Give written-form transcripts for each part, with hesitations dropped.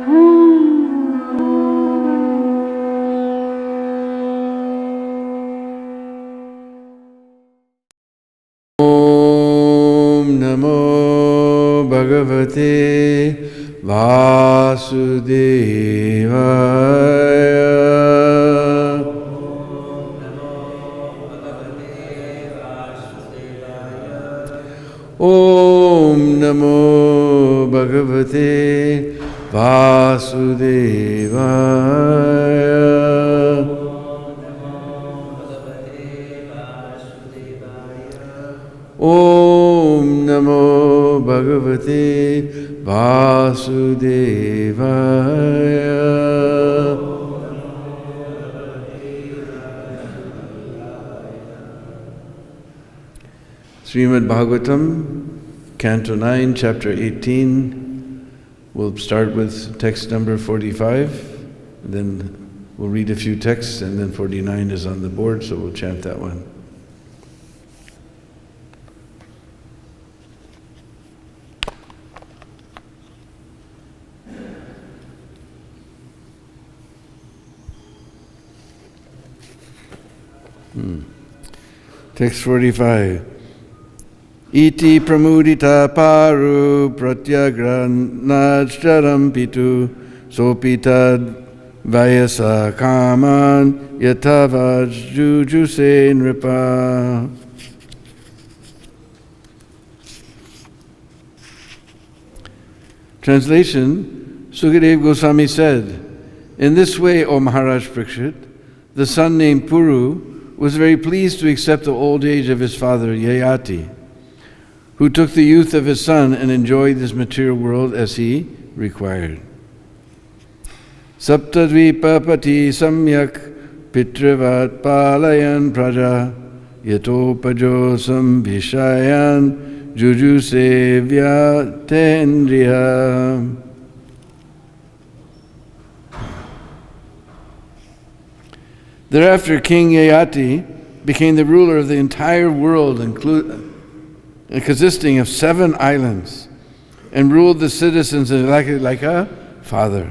Namo Bhagavate Vasudevaya. Om Namo Bhagavate Vasudevaya. Om Namo Bhagavate Vasudevaya. Srimad Bhagavatam, Canto 9, Chapter 18. We'll start with text number 45, then we'll read a few texts, and then 49 is on the board, so we'll chant that one. Text 45. Iti pramudita paru pratyagranajcharam pitu sopitad vayasa kaman yatavaj jujuse nripa. Translation, Sukadeva Goswami said, in this way, O Maharaj Parikshit, the son named Puru was very pleased to accept the old age of his father Yayati, who took the youth of his son and enjoyed this material world as he required. Saptadvipapati samyak pitrivat palayan praja yatopajosam vishayan jujusevya tendriya. Thereafter, King Yayati became the ruler of the entire world, consisting of 7 islands, and ruled the citizens like a father.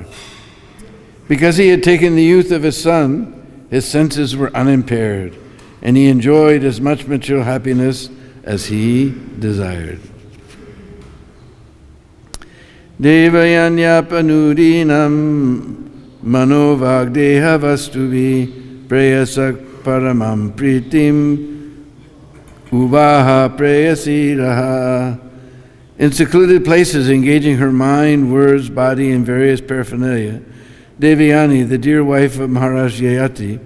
Because he had taken the youth of his son, his senses were unimpaired, and he enjoyed as much material happiness as he desired. Devayanyapanudinam manovagdeha vastuvi preyasak paramam pritim uvaha preyasiraha. In secluded places, engaging her mind, words, body, and various paraphernalia, Devayani, the dear wife of Maharaj Yayati,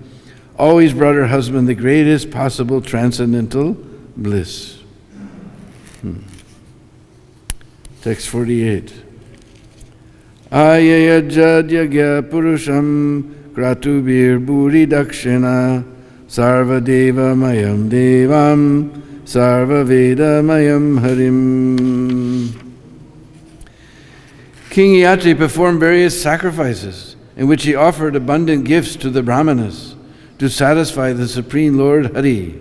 always brought her husband the greatest possible transcendental bliss. Text 48. Ayayajadhyagya purusham Kratubir Buri Dakshina Sarva Deva Mayam Devam Sarva Veda Mayam Harim. King Yati performed various sacrifices in which he offered abundant gifts to the Brahmanas to satisfy the Supreme Lord Hari,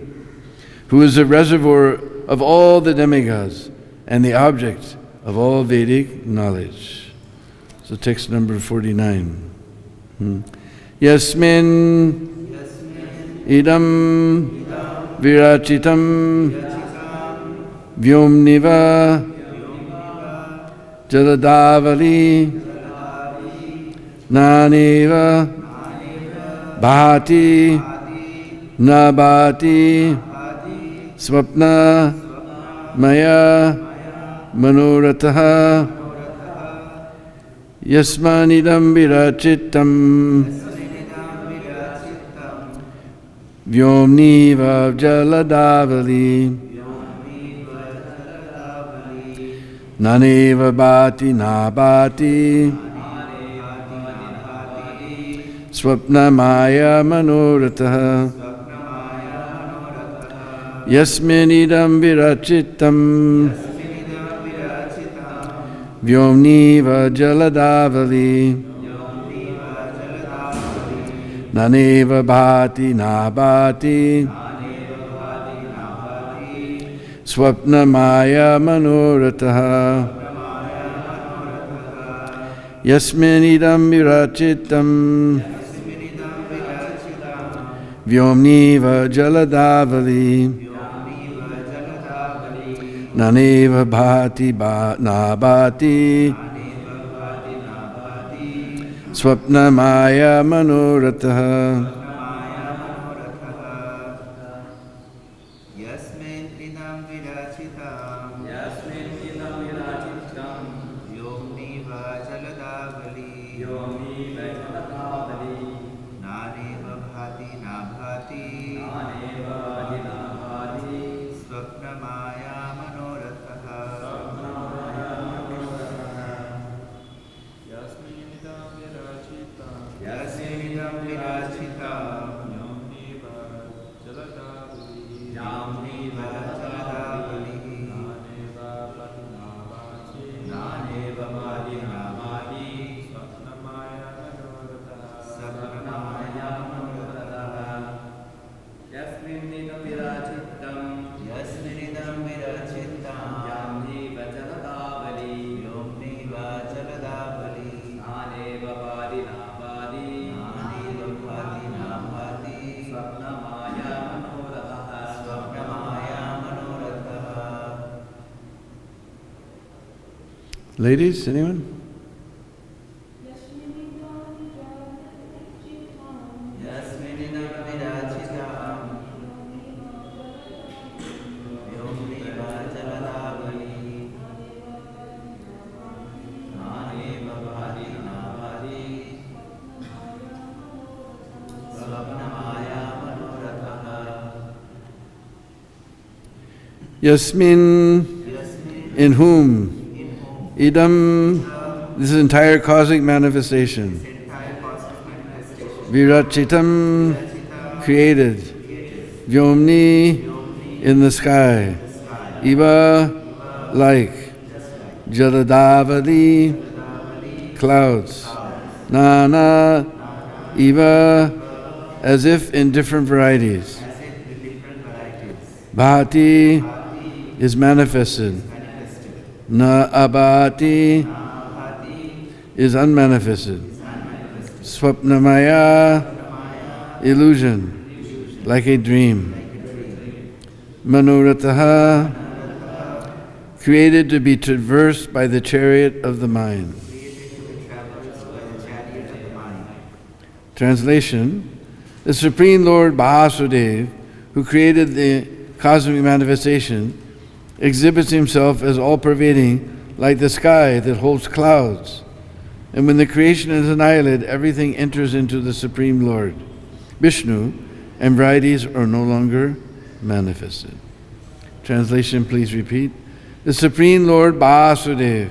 who is the reservoir of all the demigods and the object of all Vedic knowledge. So text number 49. Yasmin idam virachitam vyomniva jaladavali naneva bhati nabhati swapna maya manoratha yasmanidam virachitam Vyomniva jaladavali naneva bhati nabhati swapna maya manoratha yasminidam virachitam vyomniva jaladavali naneva bhati nabhati swapna maya manoratha Yasminidam virachitam Vyomniva jaladavali Naneva bhati nabhati Swapna maya manoratha Ladies, anyone? Yasmin, in whom? Idam, this entire cosmic manifestation. Virachitam, created. Vyomni, in the sky. Iva, like. Jaladavali, clouds. Nana, Iva, as if in different varieties. Bhati is manifested. Na abhati is unmanifested. Swapnamaya, illusion, like a dream. Manoratha, created to be traversed by the chariot of the mind. Translation: the Supreme Lord Vasudev, who created the cosmic manifestation, exhibits himself as all-pervading, like the sky that holds clouds. And when the creation is annihilated, everything enters into the Supreme Lord, Vishnu, and varieties are no longer manifested. Translation, please repeat. The Supreme Lord Vasudev,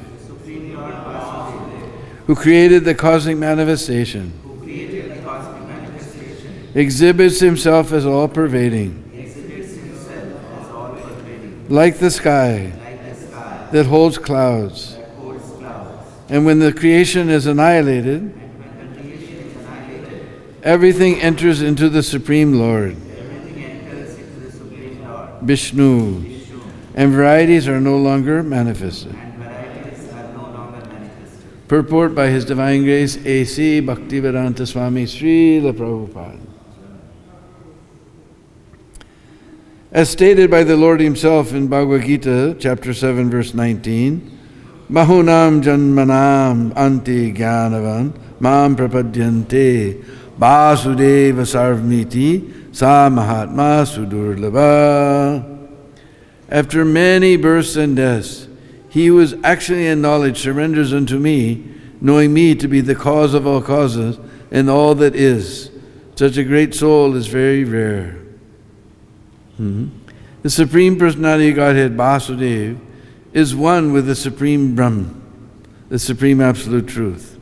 who created the cosmic manifestation, exhibits himself as all-pervading, like the sky that holds clouds. And when the creation is annihilated, everything enters into the Supreme Lord, Vishnu, and varieties are no longer manifested. Purport by His Divine Grace A.C. Bhaktivedanta Swami Srila Prabhupada. As stated by the Lord Himself in Bhagavad-Gita, chapter 7, verse 19, Bahunam janmanam anti gyanavan mam prapadyante Vasudeva sarvmiti sa mahatma sudurlabha. After many births and deaths, he who is actually in knowledge surrenders unto me, knowing me to be the cause of all causes and all that is. Such a great soul is very rare. The Supreme Personality of Godhead, Vasudeva, is one with the Supreme Brahman, the Supreme Absolute Truth.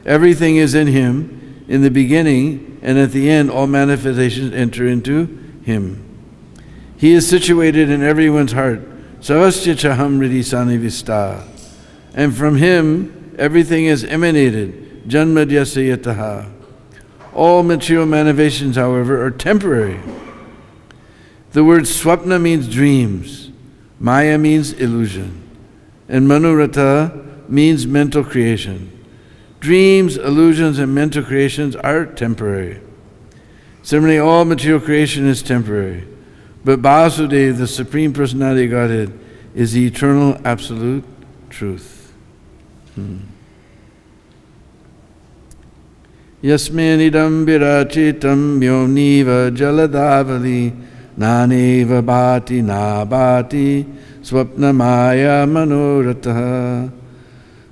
Everything is in Him. In the beginning and at the end, all manifestations enter into Him. He is situated in everyone's heart, Savasya Chaham Ridi Sanivista. And from Him, everything is emanated, Janmadyasya Yataha. All material manifestations, however, are temporary. The word swapna means dreams, Maya means illusion, and Manurata means mental creation. Dreams, illusions, and mental creations are temporary. Similarly, all material creation is temporary. But Vasudeva, the Supreme Personality of Godhead, is the eternal absolute truth. Yasmin idam virachitam myomniva jaladavali naneva bhati nabhati swapna maya manoratha.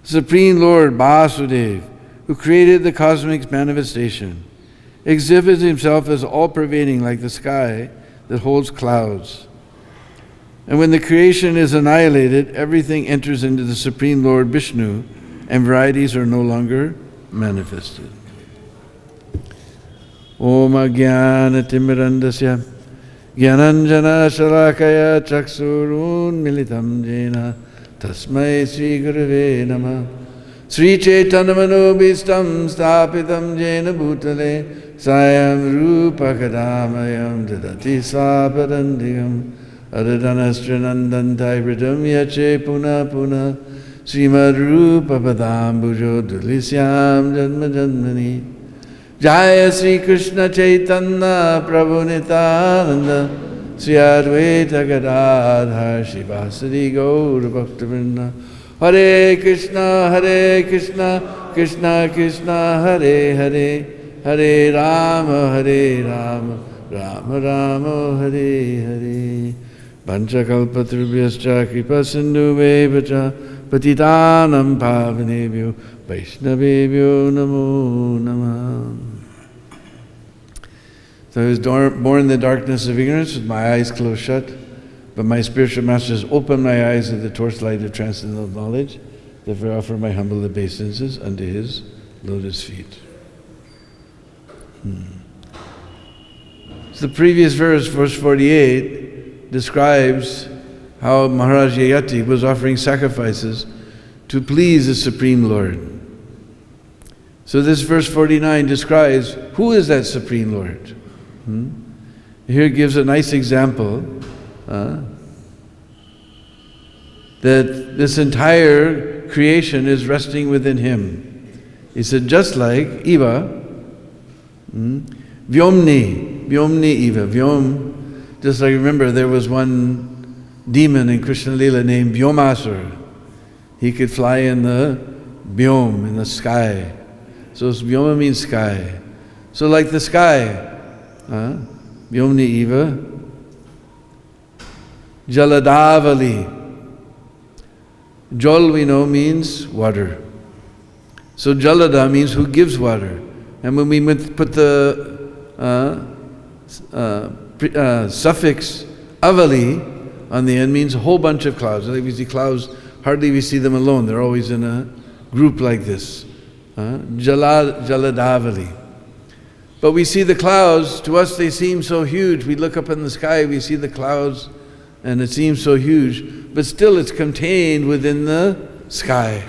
Supreme Lord Vasudeva, who created the cosmic manifestation, exhibits himself as all-pervading like the sky that holds clouds. And when the creation is annihilated, everything enters into the Supreme Lord Vishnu, and varieties are no longer manifested. Om Ajnana Timirandasya Gyananjana Shalakaya Chaksurun Militam Jena Tasmai Sri Gurave Namah Sri Chaitanya Manobhistam Stapitam Jena Bhutale Sayam Rupa Kadamayam Dadati Svapadandigam Adhadanastranandantai Vridam Yache Puna Puna Srimad Rupa Padambujo Dulisyam Janma Janmani Jaya Sri Krishna Chaitanya Prabhu Nityananda Sri Advaita Gadadhar Shivasadi Gaura Bhaktivinoda Hare Krishna, Krishna Krishna, Hare Hare, Hare Rama, Rama Rama, Hare Hare. Panchakalpatrubhyascha kripa sindhubheva patitanam pavanebhyo Vaishnavebhyo namo namah. So I was born in the darkness of ignorance with my eyes closed shut, but my spiritual masters opened my eyes with the torchlight of transcendental knowledge. Therefore I offer my humble obeisances unto his lotus feet. So the previous verse 48, describes how Maharaj Yayati was offering sacrifices to please the Supreme Lord. So this verse 49 describes who is that Supreme Lord. Here it gives a nice example that this entire creation is resting within him. He said, just like Eva, Vyomni Eva, Vyom, just like remember there was one demon in Krishna Lila named Vyomasura. He could fly in the Vyom, in the sky. So Vyoma means sky. So like the sky, Vyomni Eva, Jaladavali. Jal we know means water. So Jalada means who gives water. And when we put the suffix avali on the end, means a whole bunch of clouds. Like we see clouds, hardly we see them alone. They're always in a group like this. Jaladavali. But we see the clouds, to us they seem so huge. We look up in the sky, we see the clouds, and it seems so huge, but still it's contained within the sky.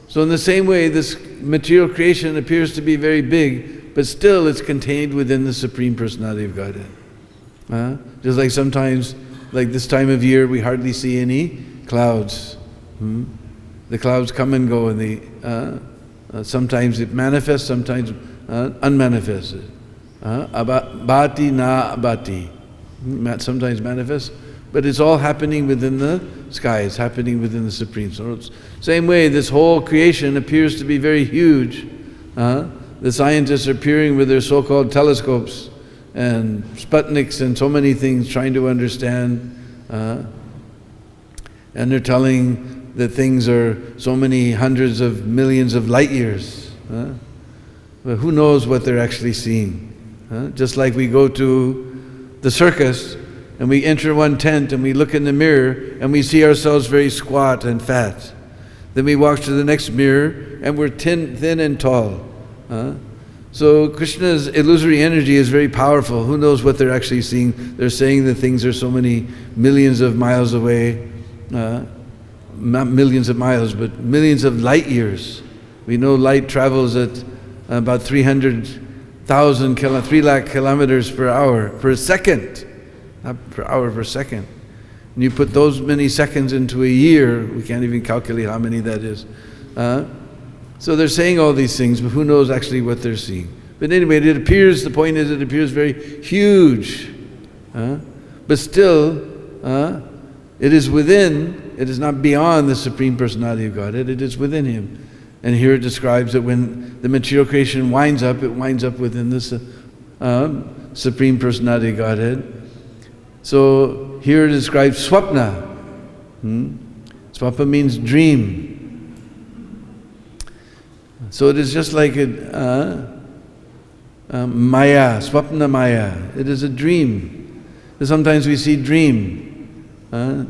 So in the same way, this material creation appears to be very big, but still it's contained within the Supreme Personality of Godhead. Just like sometimes, like this time of year, we hardly see any clouds. The clouds come and go, and sometimes it manifests, sometimes unmanifested. Bhati na bhati. Sometimes manifests, but it's all happening within the sky. It's happening within the Supreme. So it's same way, this whole creation appears to be very huge. The scientists are peering with their so-called telescopes and Sputniks and so many things, trying to understand. And they're telling that things are so many hundreds of millions of light years. But who knows what they're actually seeing? Just like we go to the circus and we enter one tent and we look in the mirror and we see ourselves very squat and fat. Then we walk to the next mirror and we're thin and tall. So Krishna's illusory energy is very powerful. Who knows what they're actually seeing? They're saying that things are so many millions of miles away. Not millions of miles, but millions of light years. We know light travels at about 300,000 3 lakh kilometers per hour, per second. Not per hour, per second. And you put those many seconds into a year, we can't even calculate how many that is. So they're saying all these things, but who knows actually what they're seeing. But anyway, the point is it appears very huge. But still, it is within, it is not beyond the Supreme Personality of Godhead, it is within Him. And here it describes that when the material creation winds up, it winds up within the Supreme Personality of Godhead. So here it describes swapna. Swapna means dream. So it is just like maya, swapna maya. It is a dream. Sometimes we see dream,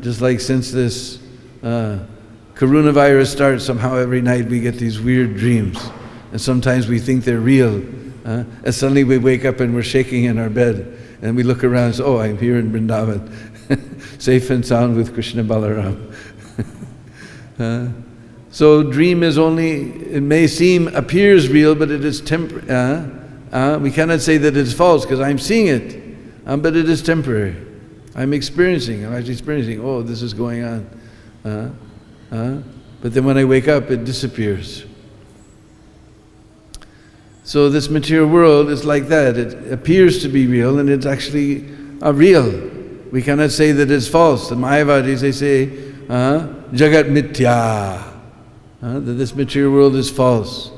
just like since this coronavirus starts, somehow every night we get these weird dreams. And sometimes we think they're real. And suddenly we wake up and we're shaking in our bed. And we look around and say, oh, I'm here in Vrindavan, safe and sound with Krishna Balaram. So dream is only, it may appears real, but it is temporary. We cannot say that it's false because I'm seeing it, but it is temporary. I'm actually experiencing, oh, this is going on. But then when I wake up, it disappears. So this material world is like that. It appears to be real, and it's actually real. We cannot say that it's false. The Mayavadis, they say, Jagat Mithya, that this material world is false.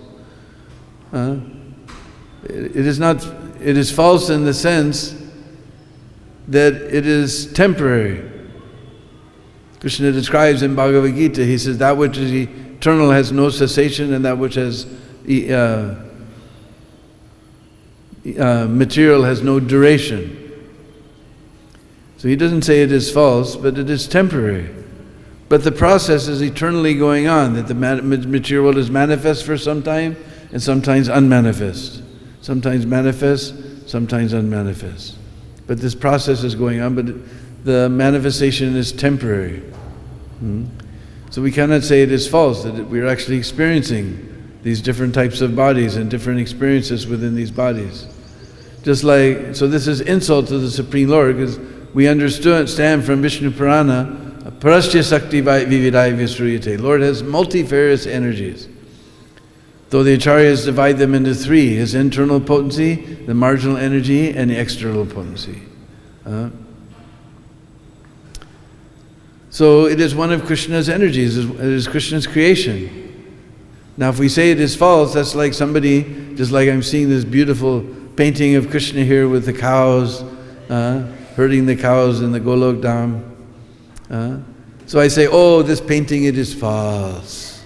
It is not. It is false in the sense that it is temporary. Krishna describes in Bhagavad-Gita, he says, that which is eternal has no cessation, and that which has material has no duration. So he doesn't say it is false, but it is temporary. But the process is eternally going on, that the material world is manifest for some time and sometimes unmanifest. Sometimes manifest, sometimes unmanifest. But this process is going on, but the manifestation is temporary. So we cannot say it is false, that we're actually experiencing these different types of bodies and different experiences within these bodies. Just like, so this is insult to the Supreme Lord, because we understand from Vishnu Purana, Parasya Sakti Vividai Visruyate. Lord has multifarious energies. Though the Acharyas divide them into three: his internal potency, the marginal energy, and the external potency. So it is one of Krishna's energies, it is Krishna's creation. Now if we say it is false, that's like somebody, just like I'm seeing this beautiful painting of Krishna here with the cows, herding the cows in the Golok Dham. So I say, oh, this painting, it is false.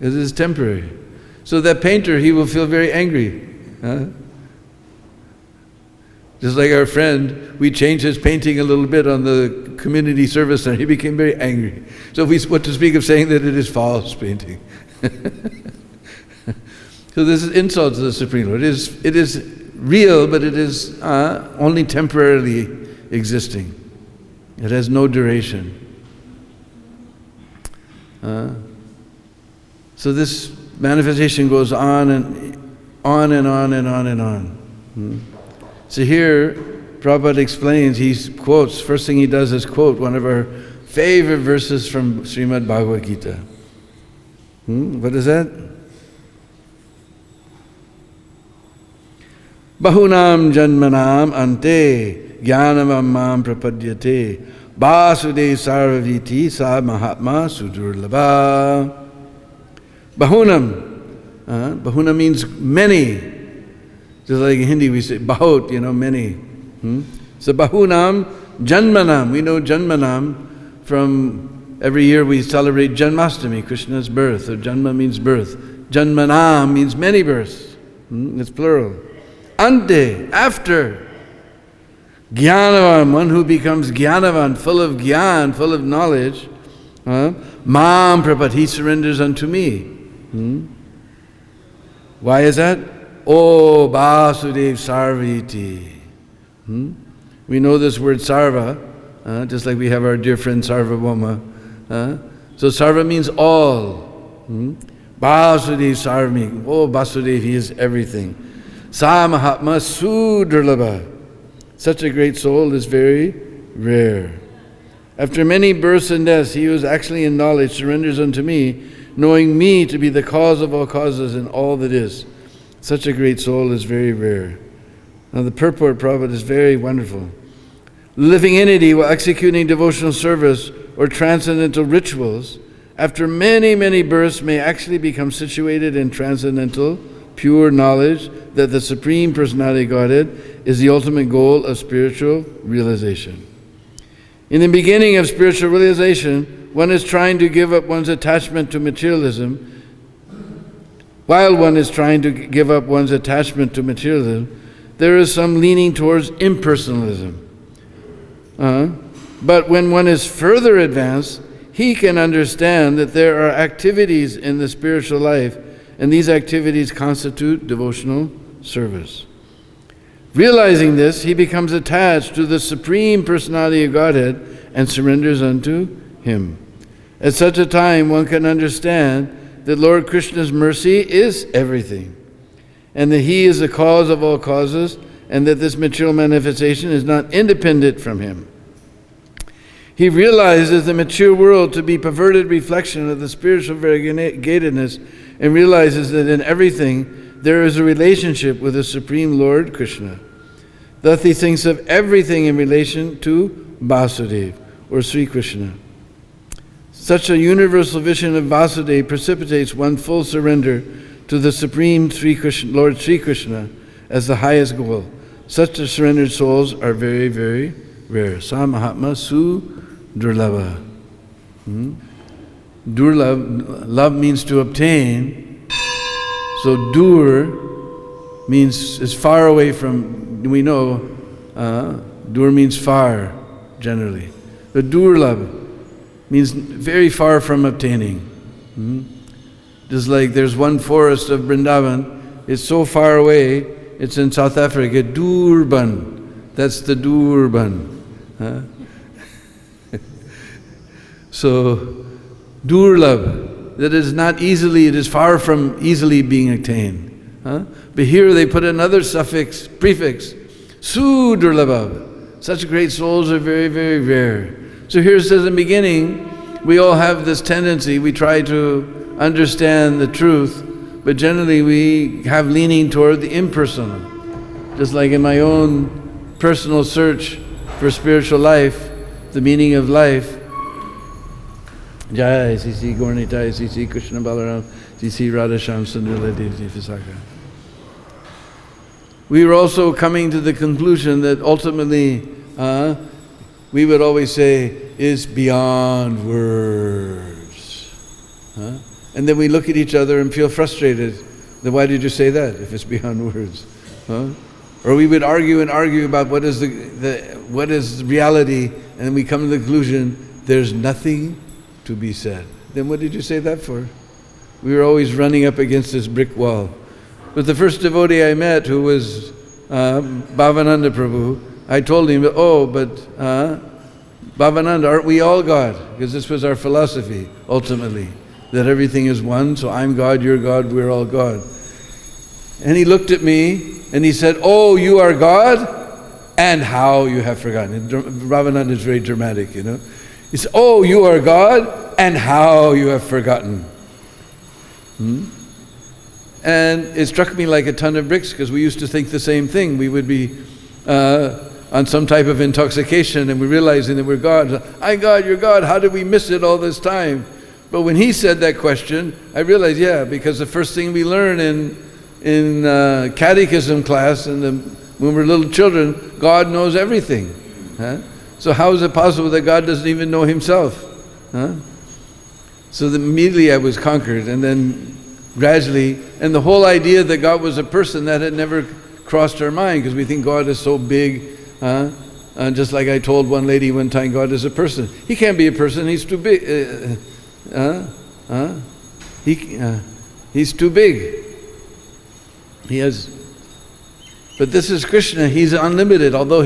It is temporary. So that painter, he will feel very angry. Just like our friend, we changed his painting a little bit on the community service center. He became very angry. So what to speak of saying that it is false painting? So this is insult to the Supreme Lord. It is real, but it is only temporarily existing. It has no duration. So this manifestation goes on and on and on and on and on. So here, Prabhupada explains, he quotes, first thing he does is quote one of our favorite verses from Srimad Bhagavad-Gita. What is that? Bahunam janmanam ante jnanavam mam prapadyate Vasudev sarvaviti sa mahatma sudurlabha. Bahunam. Bahuna means many. Just like in Hindi we say bahut, many. So bahunam janmanam. We know janmanam from every year we celebrate Janmashtami, Krishna's birth. So janma means birth. Janmanam means many births. It's plural. Ante, after. Jnanavan, one who becomes jnanavan, full of jnana, full of knowledge. Mam prapat, he surrenders unto me. Why is that? Oh, Vasudev Sarviti. We know this word sarva, just like we have our dear friend Sarvabhauma. So sarva means all. Vasudev Sarvami. Oh, Vasudev, he is everything. Sa Mahatma Sudurlabha. Such a great soul is very rare. After many births and deaths, he who is actually in knowledge surrenders unto me, knowing me to be the cause of all causes and all that is. Such a great soul is very rare. Now the purport, Prabhupada, is very wonderful. Living entity while executing devotional service or transcendental rituals, after many, many births may actually become situated in transcendental, pure knowledge that the Supreme Personality of Godhead is the ultimate goal of spiritual realization. In the beginning of spiritual realization, one is trying to give up one's attachment to materialism. While one is trying to give up one's attachment to materialism, there is some leaning towards impersonalism. But when one is further advanced, he can understand that there are activities in the spiritual life, and these activities constitute devotional service. Realizing this, he becomes attached to the Supreme Personality of Godhead and surrenders unto Him. At such a time, one can understand that Lord Krishna's mercy is everything, and that He is the cause of all causes, and that this material manifestation is not independent from Him. He realizes the mature world to be perverted reflection of the spiritual variegatedness, and realizes that in everything there is a relationship with the Supreme Lord Krishna. Thus he thinks of everything in relation to Vasudeva, or Sri Krishna. Such a universal vision of Vasudeva precipitates one full surrender to the Supreme Lord Sri Krishna as the highest goal. Such surrendered souls are very, very rare. Sa Mahatma Su Durlava. Durlab, love means to obtain. So dur means is far away from, we know, dur means far, generally. But durlab means very far from obtaining. Just like there's one forest of Vrindavan, it's so far away, it's in South Africa, Durban. That's the Durban. So, durlab, that is not easily, it is far from easily being attained. But here they put another suffix, prefix, su durlabha. Such great souls are very, very rare. So here it says in the beginning, we all have this tendency, we try to understand the truth, but generally we have leaning toward the impersonal. Just like in my own personal search for spiritual life, the meaning of life, Jai C.C. Gaurnitai, C.C. Krishna Balaram, C.C. Radhasham Sundara Devi Visakha. We were also coming to the conclusion that ultimately, we would always say, is beyond words. And then we look at each other and feel frustrated. Then why did you say that if it's beyond words? Or we would argue and argue about what is what is reality, and then we come to the conclusion, there's nothing to be said. Then what did you say that for? We were always running up against this brick wall. But the first devotee I met, who was Bhavananda Prabhu, I told him, Bhavananda, aren't we all God? Because this was our philosophy, ultimately, that everything is one, so I'm God, you're God, we're all God. And he looked at me and he said, oh, you are God? And how you have forgotten. Bhavananda is very dramatic, you know. He said, oh, you are God, and how you have forgotten. And it struck me like a ton of bricks, because we used to think the same thing. We would be on some type of intoxication, and we realizing that we're God. I'm God, you're God, how did we miss it all this time? But when he said that question, I realized, yeah, because the first thing we learn in catechism class, when we're little children, God knows everything. So how is it possible that God doesn't even know himself? So immediately I was conquered, and then gradually, and the whole idea that God was a person, that had never crossed our mind, because we think God is so big. Just like I told one lady one time, God is a person. He can't be a person, he's too big. He's too big. But this is Krishna, he's unlimited, although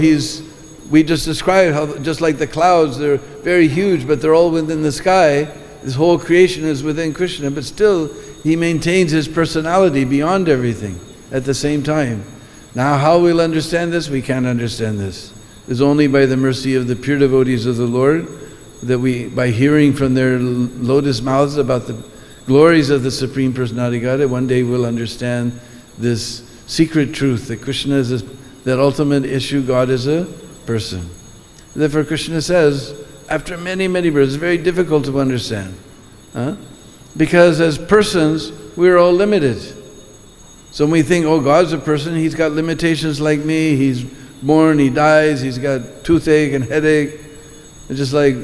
we just described how, just like the clouds, they're very huge, but they're all within the sky. This whole creation is within Krishna, but still, he maintains his personality beyond everything at the same time. Now, how we'll understand this? We can't understand this. It's only by the mercy of the pure devotees of the Lord that we, by hearing from their lotus mouths about the glories of the Supreme Personality of Godhead, one day we'll understand this secret truth that Krishna is that ultimate issue, God is a person. Therefore Krishna says, after many, many births, it's very difficult to understand. Because as persons, we're all limited. So when we think, oh, God's a person, he's got limitations like me, he's born, he dies, he's got toothache and headache. It's just like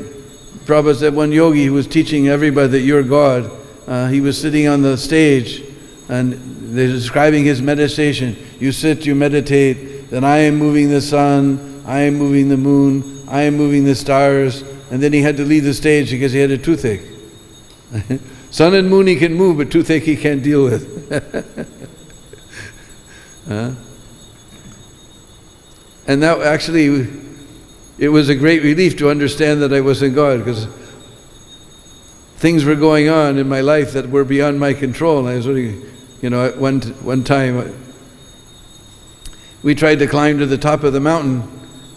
Prabhupada said, one yogi who was teaching everybody that you're God, he was sitting on the stage and they're describing his meditation. You sit, you meditate, then I am moving the sun, I am moving the moon, I am moving the stars, and then he had to leave the stage because he had a toothache. Sun and moon he can move, but toothache he can't deal with. And that actually, it was a great relief to understand that I wasn't God, because things were going on in my life that were beyond my control. And I was really, at one time, we tried to climb to the top of the mountain,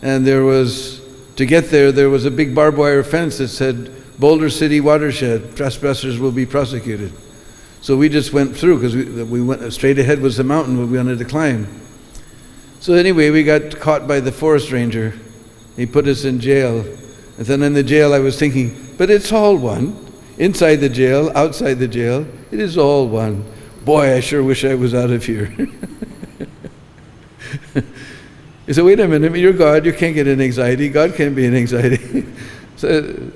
and to get there, there was a big barbed wire fence that said, Boulder City Watershed, trespassers will be prosecuted. So we just went through, because we went straight ahead was the mountain we wanted to climb. So anyway, we got caught by the forest ranger. He put us in jail. And then in the jail I was thinking, but it's all one. Inside the jail, outside the jail, it is all one. Boy, I sure wish I was out of here. He said, wait a minute, you're God, you can't get an anxiety. God can't be an anxiety. So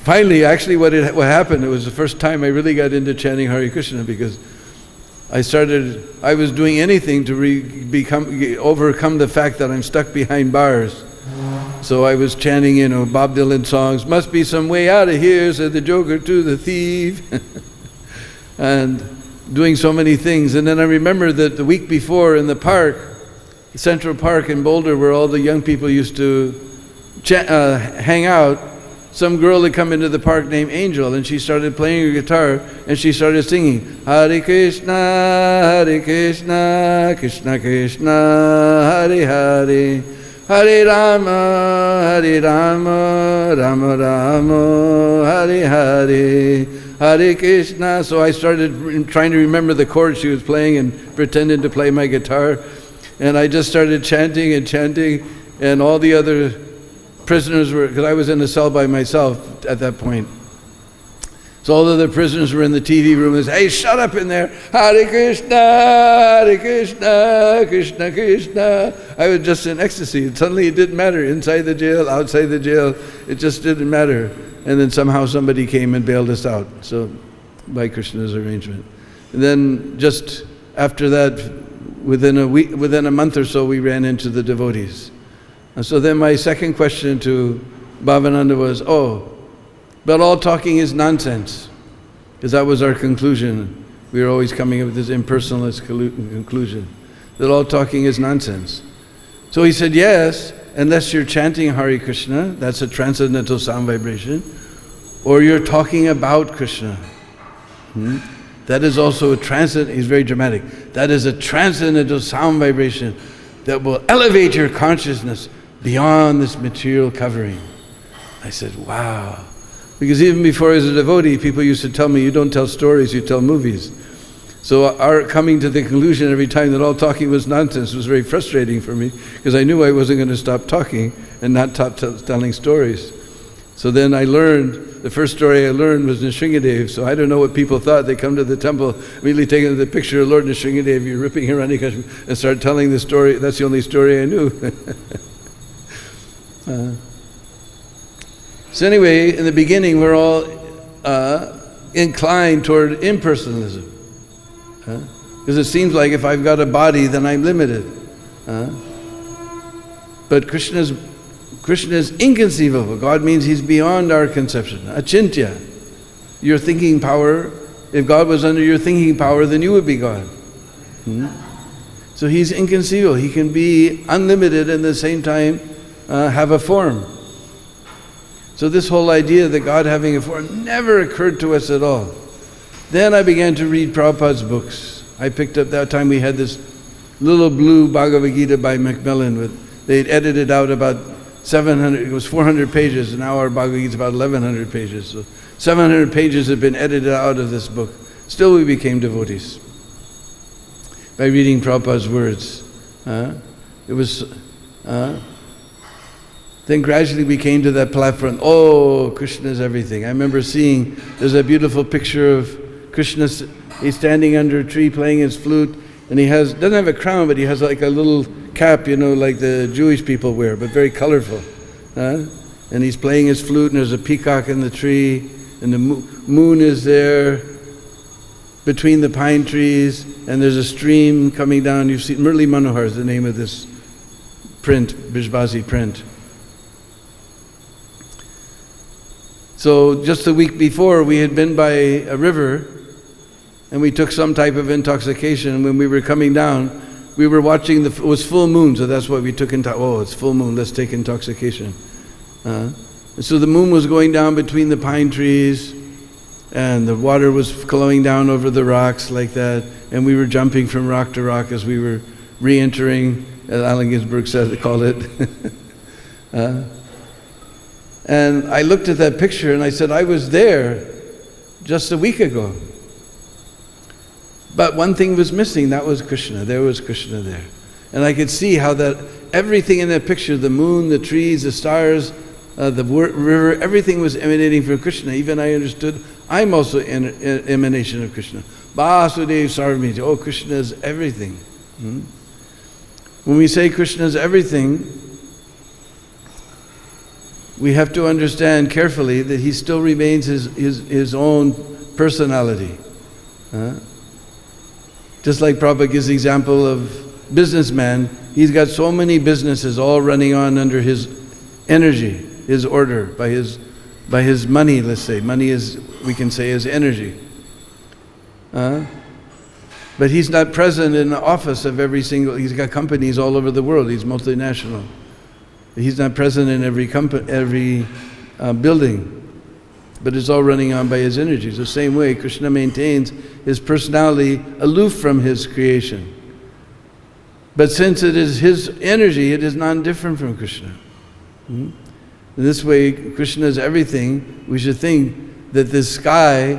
finally, actually what happened, it was the first time I really got into chanting Hare Krishna, because I was doing anything to overcome the fact that I'm stuck behind bars. So I was chanting, Bob Dylan songs, must be some way out of here, said the joker to the thief. And doing so many things. And then I remember that the week before in the park, Central Park in Boulder, where all the young people used to hang out, some girl had come into the park named Angel, and she started playing her guitar, and she started singing, Hare Krishna, Krishna Krishna, Hare Hare, Hare Rama, Rama Rama, Hare Hare, Hare Krishna. So I started trying to remember the chords she was playing and pretending to play my guitar. And I just started chanting, and all the other prisoners were, because I was in a cell by myself at that point. So all of the prisoners were in the TV room and said, hey, shut up in there. Hare Krishna, Krishna Krishna. I was just in ecstasy. And suddenly it didn't matter. Inside the jail, outside the jail, it just didn't matter. And then somehow somebody came and bailed us out. So by Krishna's arrangement. And then just after that, within a month or so, we ran into the devotees. And so then my second question to Bhavananda was, but all talking is nonsense. Because that was our conclusion. We were always coming up with this impersonalist conclusion, that all talking is nonsense. So he said, yes, unless you're chanting Hare Krishna, that's a transcendental sound vibration, or you're talking about Krishna. That is also a transcendental, he's very dramatic, that is a transcendental sound vibration that will elevate your consciousness beyond this material covering. I said, wow. Because even before I was a devotee, people used to tell me, you don't tell stories, you tell movies. So our coming to the conclusion every time that all talking was nonsense was very frustrating for me, because I knew I wasn't going to stop talking and not stop telling stories. So then I learned, the first story I learned was Nrsingadev, so I don't know what people thought. They come to the temple, immediately taking the picture of Lord Nrsingadev, you're ripping Hiranyakashipu, and start telling the story. That's the only story I knew. So anyway, in the beginning, we're all inclined toward impersonalism. Because it seems like if I've got a body, then I'm limited. But Krishna is inconceivable. God means He's beyond our conception. Achintya. Your thinking power, if God was under your thinking power, then you would be God. So He's inconceivable. He can be unlimited and at the same time have a form. So this whole idea that God having a form never occurred to us at all. Then I began to read Prabhupada's books. I picked up, that time we had this little blue Bhagavad-Gita by Macmillan. They'd edited out about 700, it was 400 pages, and now our Bhagavad-Gita is about 1100 pages. So 700 pages have been edited out of this book. Still we became devotees by reading Prabhupada's words. It was, then gradually we came to that platform. Oh, Krishna is everything. I remember seeing, there's a beautiful picture of Krishna. He's standing under a tree playing his flute, and he doesn't have a crown, but he has like a little cap, like the Jewish people wear, but very colorful. And he's playing his flute, and there's a peacock in the tree, and the moon is there between the pine trees, and there's a stream coming down. You've seen Murli Manohar is the name of this print, Bijbazi print. So just the week before, we had been by a river, and we took some type of intoxication. When we were coming down, we were watching it was full moon, so that's why we took it's full moon, let's take intoxication. And so the moon was going down between the pine trees, and the water was flowing down over the rocks like that, and we were jumping from rock to rock as we were re-entering, as Allen Ginsberg said to call it. And I looked at that picture and I said, I was there just a week ago. But one thing was missing, that was Krishna. There was Krishna there. And I could see how that everything in that picture, the moon, the trees, the stars, the river, everything was emanating from Krishna. Even I understood, I'm also an emanation of Krishna. Vasudev Sarvamiti. Oh, Krishna is everything. When we say Krishna is everything, we have to understand carefully that he still remains his own personality. Just like Prabhupada gives the example of businessman, he's got so many businesses all running on under his energy, his order, by his money, let's say. Money is, we can say, is energy. But he's not present in the office of he's got companies all over the world, he's multinational. He's not present in every building, but it's all running on by his energies. The same way Krishna maintains his personality aloof from his creation. But since it is his energy, it is non-different from Krishna. In this way, Krishna is everything. We should think that this sky,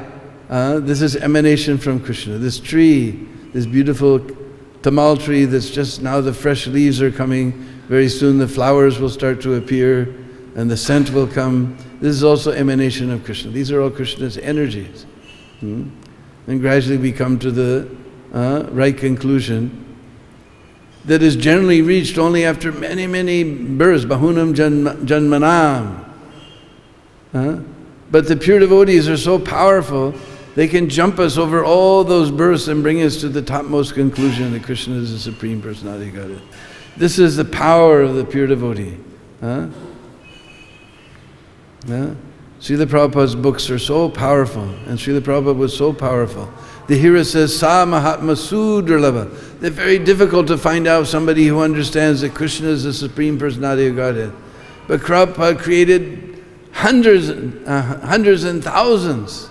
this is emanation from Krishna. This tree, this beautiful tamal tree that's just now the fresh leaves are coming. Very soon the flowers will start to appear and the scent will come. This is also emanation of Krishna. These are all Krishna's energies. And gradually we come to the right conclusion that is generally reached only after many, many births. Bahunam janmanam. But the pure devotees are so powerful, they can jump us over all those births and bring us to the topmost conclusion that Krishna is the Supreme Personality of Godhead. This is the power of the pure devotee. Srila Prabhupada's books are so powerful, and Srila Prabhupada was so powerful. The hero says, Sa Mahatma Sudurlabha. They're very difficult to find out somebody who understands that Krishna is the Supreme Personality of Godhead. But Prabhupada created hundreds and thousands.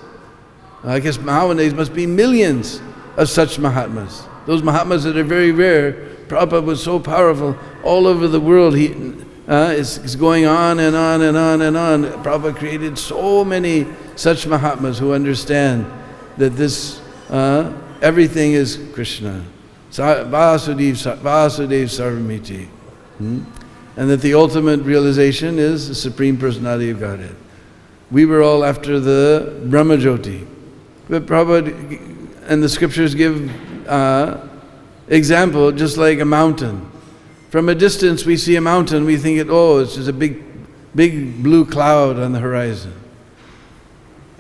I guess nowadays must be millions of such Mahatmas. Those Mahatmas that are very rare. Prabhupada was so powerful all over the world. It's going on and on and on and on. Prabhupada created so many such Mahatmas who understand that this everything is Krishna. Vasudev Sarvamiti. And that the ultimate realization is the Supreme Personality of Godhead. We were all after the Brahmajyoti. But Prabhupada and the scriptures give example, just like a mountain. From a distance we see a mountain, we think it's just a big blue cloud on the horizon.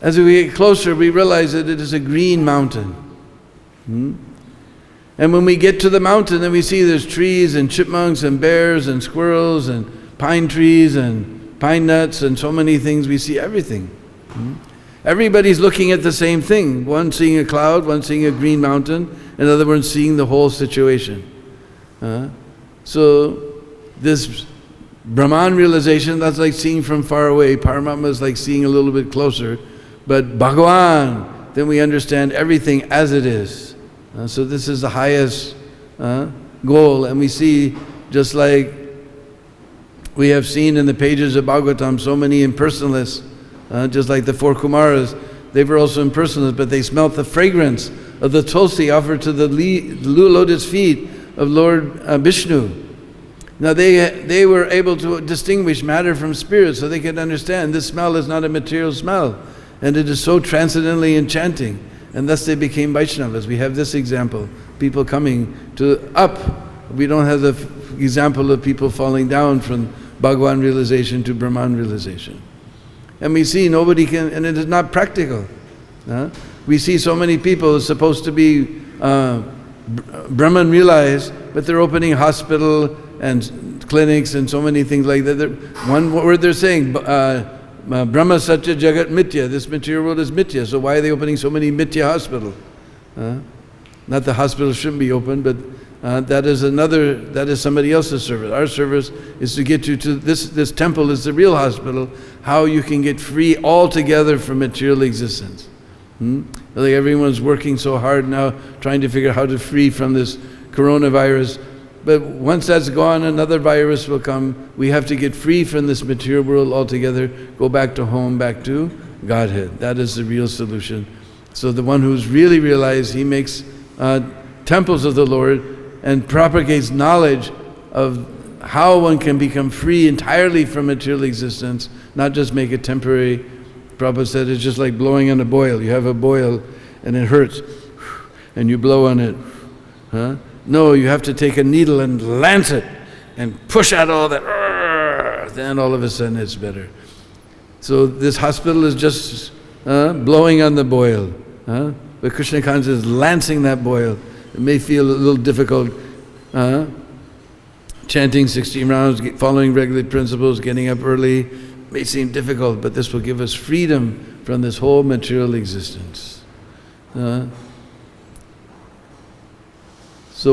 As we get closer, we realize that it is a green mountain. And when we get to the mountain, then we see there's trees and chipmunks and bears and squirrels and pine trees and pine nuts and so many things. We see everything. Everybody's looking at the same thing. One seeing a cloud, one seeing a green mountain, another one seeing the whole situation. So this Brahman realization, that's like seeing from far away. Paramatma is like seeing a little bit closer. But Bhagavan, then we understand everything as it is. So this is the highest goal. And we see, just like We have seen in the pages of Bhagavatam so many impersonalists, just like the four Kumaras. They were also impersonalists, but they smelt the fragrance of the tulsi offered to the lotus feet of Lord Vishnu. Now they were able to distinguish matter from spirit, so they could understand this smell is not a material smell, and it is so transcendently enchanting, and thus they became Vaishnavas. We have this example, people coming to up. We don't have the example of people falling down from Bhagavan realization to Brahman realization. And we see nobody can, and it is not practical. We see so many people supposed to be Brahman realized, but they're opening hospital and clinics and so many things like that. One word they're saying, Brahma Satya Jagat Mithya, this material world is Mithya, so why are they opening so many Mithya hospitals? Not the hospital shouldn't be open, but that is somebody else's service. Our service is to get you to this temple is the real hospital, how you can get free altogether from material existence. Like everyone's working so hard now trying to figure out how to free from this coronavirus. But once that's gone, another virus will come. We have to get free from this material world altogether, go back to home, back to Godhead. That is the real solution. So the one who's really realized, he makes temples of the Lord and propagates knowledge of how one can become free entirely from material existence, not just make it temporary. Prabhupada said it's just like blowing on a boil. You have a boil and it hurts, and you blow on it. No, you have to take a needle and lance it and push out all that. Then all of a sudden it's better. So this hospital is just blowing on the boil. But Krishna consciousness is lancing that boil. It may feel a little difficult, chanting 16 rounds, following regular principles, getting up early, may seem difficult, but this will give us freedom from this whole material existence. So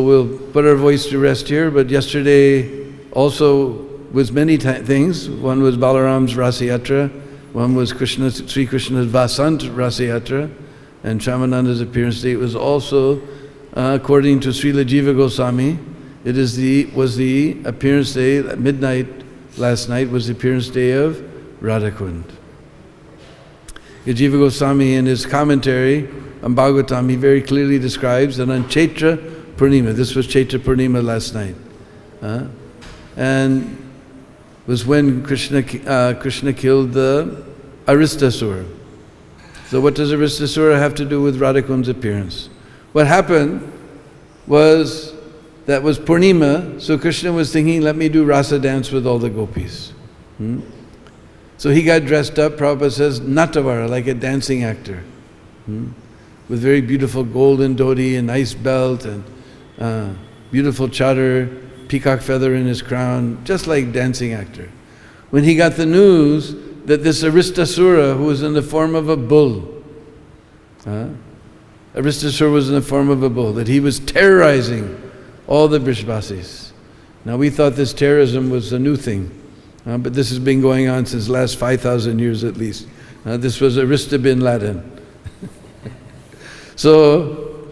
we'll put our voice to rest here, but yesterday also was many things. One was Balaram's Rasayatra, one was Sri Krishna's Vasant Rasayatra, and Shyamananda's appearance day. It was also, according to Srila Jiva Goswami, was the appearance day at midnight last night was the appearance day of Radhakund. Jiva Goswami in his commentary on Bhagavatam, he very clearly describes that on Chaitra Purnima, this was Chaitra Purnima last night, and was when Krishna killed the Aristasura. So what does Aristasura have to do with Radhakund's appearance? What happened was, that was Purnima, so Krishna was thinking, let me do rasa dance with all the gopis. So he got dressed up, Prabhupada says, Natavara, like a dancing actor, with very beautiful golden dhoti and nice belt and beautiful chadar, peacock feather in his crown, just like dancing actor. When he got the news that this Aristasura, who was in the form of a bull, Aristasura was in the form of a bull, that he was terrorizing all the Brishbasis. Now we thought this terrorism was a new thing, but this has been going on since the last 5,000 years at least. This was Arista bin Laden. So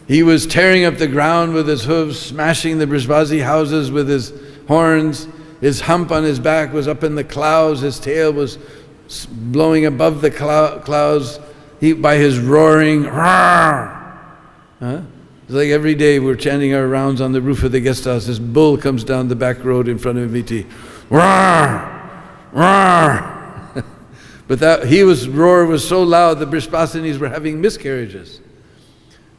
he was tearing up the ground with his hooves, smashing the Brishbasi houses with his horns. His hump on his back was up in the clouds, his tail was blowing above the clouds by his roaring. It's like every day we're chanting our rounds on the roof of the guest house. This bull comes down the back road in front of VT. But his roar was so loud, the Brishbasinis were having miscarriages.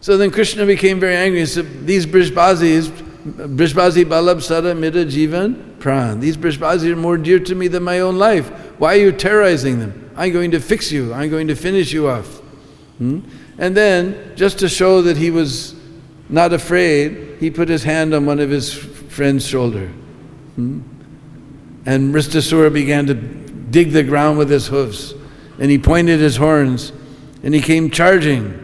So then Krishna became very angry and said, these Brishbasis, Brishbasi Balab Sada Mida Jivan Pran, these Brishbasis are more dear to me than my own life. Why are you terrorizing them? I'm going to fix you. I'm going to finish you off. And then, just to show that he was not afraid, he put his hand on one of his friend's shoulder. And Ristasura began to dig the ground with his hoofs, and he pointed his horns, and he came charging.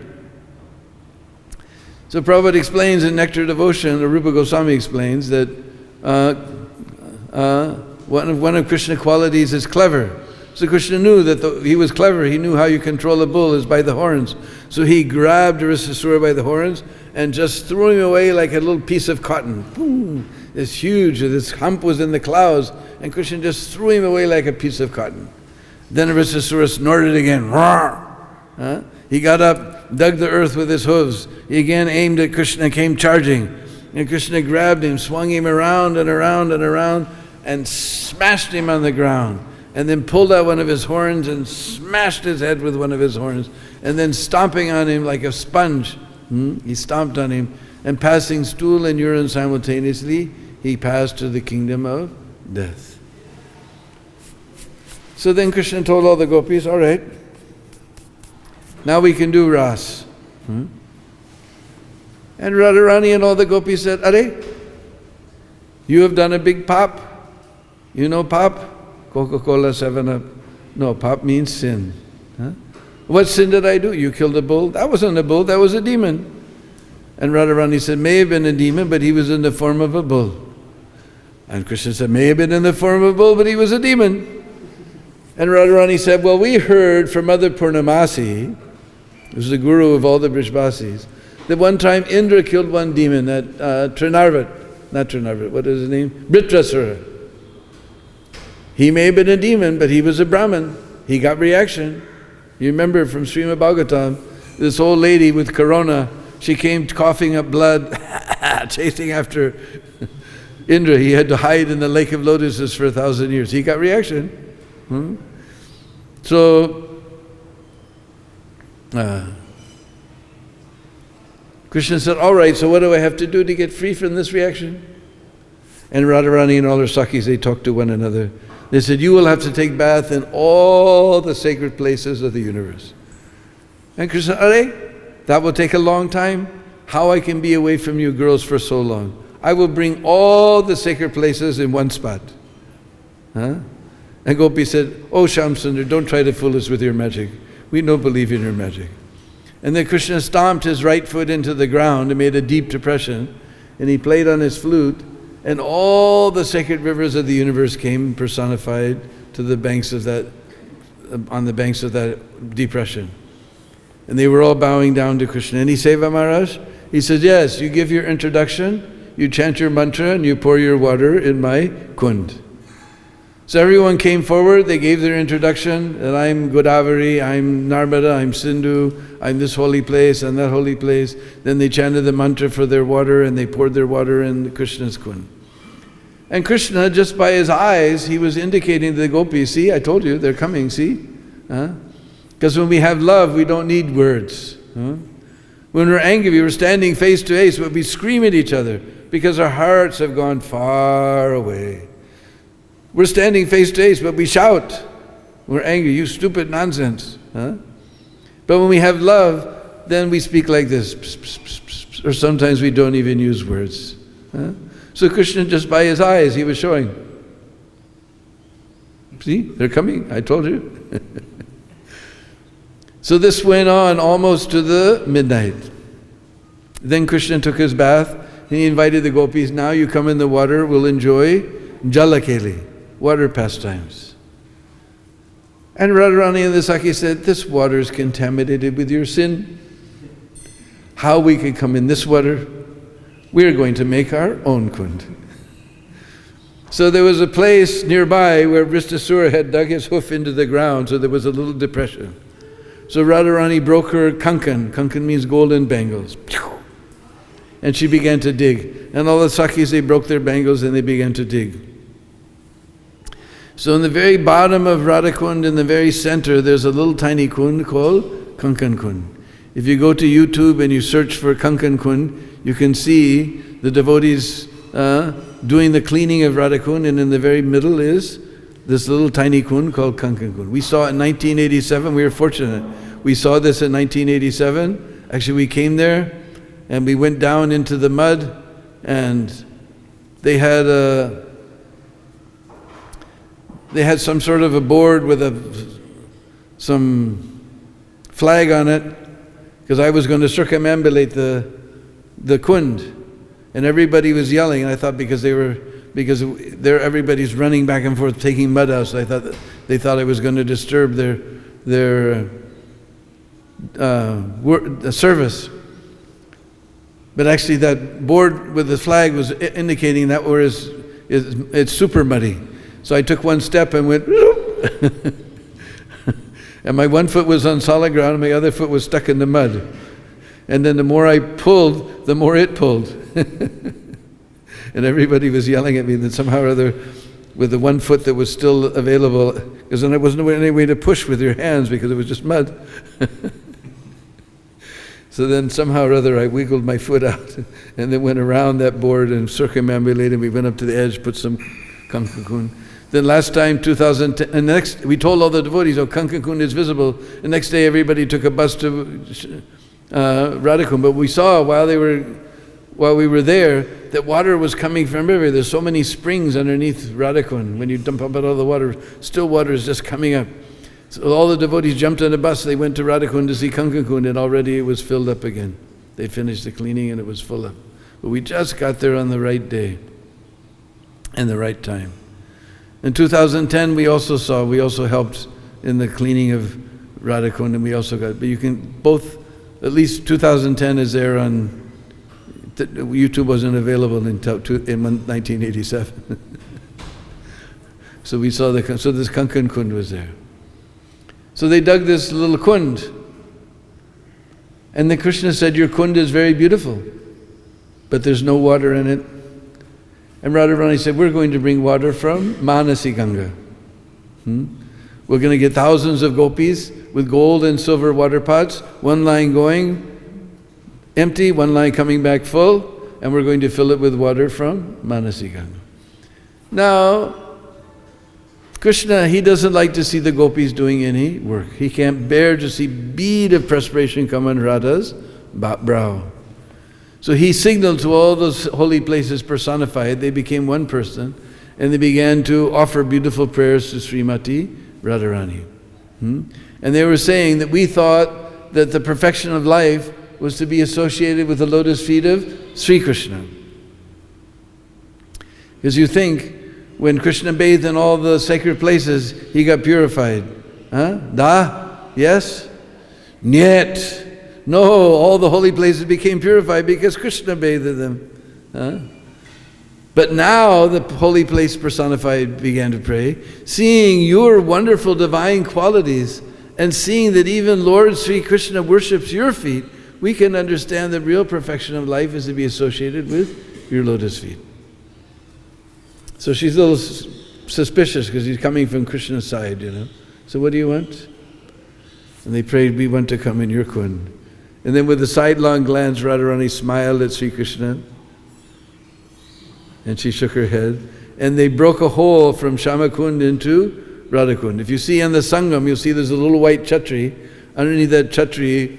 So Prabhupada explains in Nectar Devotion, or Rupa Goswami explains, that one of Krishna's qualities is clever. So Krishna knew that he was clever. He knew how you control a bull is by the horns. So he grabbed Aristasura by the horns and just threw him away like a little piece of cotton. Boom. This huge, this hump was in the clouds, and Krishna just threw him away like a piece of cotton. Then Vristasura snorted again. Roar! He got up, dug the earth with his hooves. He again aimed at Krishna and came charging. And Krishna grabbed him, swung him around and around and around, and smashed him on the ground. And then pulled out one of his horns and smashed his head with one of his horns. And then stomping on him like a sponge, he stomped on him. And passing stool and urine simultaneously, he passed to the kingdom of death. So then Krishna told all the gopis, all right, now we can do Ras. And Radharani and all the gopis said, Are, you have done a big pop. You know pop? Coca-Cola, 7-Up. No, pop means sin. What sin did I do? You killed a bull? That wasn't a bull, that was a demon. And Radharani said, may have been a demon, but he was in the form of a bull. And Krishna said, may have been in the form of a bull, but he was a demon. And Radharani said, well, we heard from Mother Purnamasi, who's the guru of all the Brishbasis, that one time Indra killed one demon at what is his name? Britrasura. He may have been a demon, but he was a Brahmin. He got reaction. You remember from Srimad Bhagavatam, this old lady with corona, she came coughing up blood, chasing after Indra. He had to hide in the lake of lotuses for 1,000 years. He got reaction. So, Krishna said, all right, so what do I have to do to get free from this reaction? And Radharani and all her Sakhis, they talked to one another. They said, you will have to take bath in all the sacred places of the universe. And Krishna said, that will take a long time. How I can be away from you girls for so long? I will bring all the sacred places in one spot. And Gopi said, oh Shamsundar, don't try to fool us with your magic. We don't believe in your magic. And then Krishna stomped his right foot into the ground and made a deep depression. And he played on his flute. And all the sacred rivers of the universe came personified to the banks of that, on the banks of that depression. And they were all bowing down to Krishna. Any Seva Maharaj? He said, yes, you give your introduction, you chant your mantra, and you pour your water in my kund. So everyone came forward, they gave their introduction, that I'm Godavari, I'm Narmada, I'm Sindhu, I'm this holy place and that holy place. Then they chanted the mantra for their water, and they poured their water in Krishna's kund. And Krishna, just by his eyes, he was indicating to the gopis, see, I told you, they're coming, see? Because when we have love, we don't need words. When we're angry, we're standing face to face, but we scream at each other because our hearts have gone far away. We're standing face to face, but we shout. We're angry, you stupid nonsense. But when we have love, then we speak like this, pss, pss, pss, pss, pss, or sometimes we don't even use words. So Krishna, just by his eyes, he was showing. See, they're coming, I told you. So this went on almost to the midnight. Then Krishna took his bath and he invited the gopis, now you come in the water, we'll enjoy Jalakeli, water pastimes. And Radharani and the Sakhi said, this water is contaminated with your sin. How we can come in this water? We're going to make our own kund. So there was a place nearby where Vristasura had dug his hoof into the ground, so there was a little depression. So Radharani broke her kankan. Kankan means golden bangles. And she began to dig. And all the Sakhis, they broke their bangles and they began to dig. So in the very bottom of Radhakund, in the very center, there's a little tiny kund called Kankan Kund. If you go to YouTube and you search for Kankan Kund, you can see the devotees doing the cleaning of Radhakund, and in the very middle is this little tiny kund called Kankan Kund. We saw it in 1987. We were fortunate. We saw this in 1987. Actually, we came there and we went down into the mud, and they had some sort of a board with some flag on it, because I was going to circumambulate the kund, and everybody was yelling, and I thought because everybody's running back and forth taking mud out, so I thought they thought I was going to disturb their service. But actually that board with the flag was indicating that it's super muddy. So I took one step and went, and my one foot was on solid ground and my other foot was stuck in the mud. And then the more I pulled, the more it pulled. And everybody was yelling at me that somehow or other, with the one foot that was still available, because then there wasn't any way to push with your hands because it was just mud. So then somehow or other I wiggled my foot out and then went around that board and circumambulated. We went up to the edge, put some Kankakun. Then last time, 2010, and we told all the devotees, oh, Kankakun is visible. The next day everybody took a bus to Radhakund. But we saw while we were there that water was coming from everywhere. There's so many springs underneath Radhakund. When you dump up all the water, still water is just coming up. So all the devotees jumped on the bus, they went to Radhakund to see Kankakund, and already it was filled up again. They finished the cleaning and it was full up. But we just got there on the right day and the right time. In 2010 we also helped in the cleaning of Radhakund, and we also got, but you can both, at least 2010 is there on, YouTube wasn't available in 1987. So we saw so this Kankan Kund was there. So they dug this little kund. And then Krishna said, your kund is very beautiful, but there's no water in it. And Radharani said, we're going to bring water from Manasi Ganga. We're going to get thousands of gopis with gold and silver water pots, one line going empty, one line coming back full, and we're going to fill it with water from Manasi Ganga. Now, Krishna, he doesn't like to see the gopis doing any work. He can't bear to see bead of perspiration come on Radha's brow. So he signaled to all those holy places personified, they became one person, and they began to offer beautiful prayers to Srimati Radharani. And they were saying that we thought that the perfection of life was to be associated with the lotus feet of Sri Krishna. Because you think, when Krishna bathed in all the sacred places, he got purified. Da? Yes? Niet. No, all the holy places became purified because Krishna bathed them. But now the holy place personified began to pray, seeing your wonderful divine qualities and seeing that even Lord Sri Krishna worships your feet, we can understand that real perfection of life is to be associated with your lotus feet. So she's a little suspicious because he's coming from Krishna's side, So what do you want? And they prayed, we want to come in your kund. And then with a sidelong glance, Radharani smiled at Sri Krishna. And she shook her head. And they broke a hole from Shamakund into Radhakund. If you see on the Sangam, you'll see there's a little white chhatri. Underneath that chhatri,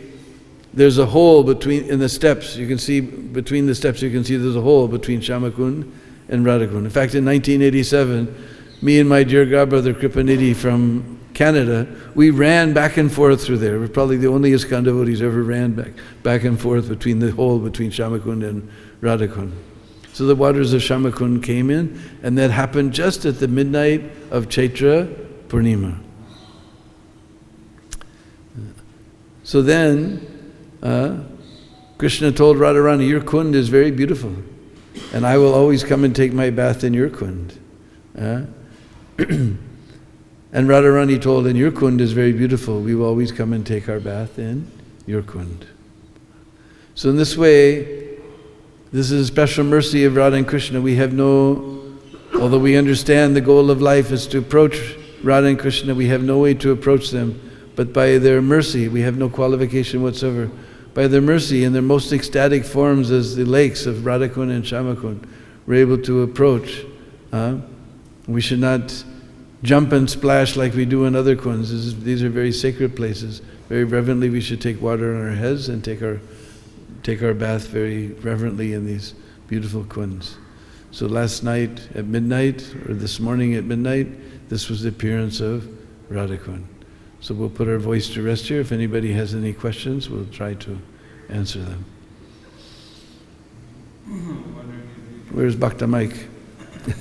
there's a hole in the steps. You can see, between the steps, you can see there's a hole between Shamakund and Radhakund. In fact, in 1987, me and my dear godbrother Kripanidhi from Canada, we ran back and forth through there. We're probably the only ISKCON devotees who ever ran back and forth between the hole between Shamakund and Radhakund. So the waters of Shamakund came in, and that happened just at the midnight of Chaitra Purnima. So then, Krishna told Radharani, your kund is very beautiful, and I will always come and take my bath in your kund. And Radharani told, and your kund is very beautiful, we will always come and take our bath in your kund. So in this way, this is a special mercy of Radha and Krishna. We have although we understand the goal of life is to approach Radha and Krishna, we have no way to approach them, but by their mercy, we have no qualification whatsoever. By their mercy, in their most ecstatic forms as the lakes of Radhakund and Shamakund, we're able to approach. We should not jump and splash like we do in other kunds. These are very sacred places. Very reverently we should take water on our heads and take our bath very reverently in these beautiful kunds. So last night at midnight, or this morning at midnight, this was the appearance of Radhakund. So we'll put our voice to rest here. If anybody has any questions, we'll try to answer them. Where's Bhakta Mike? Can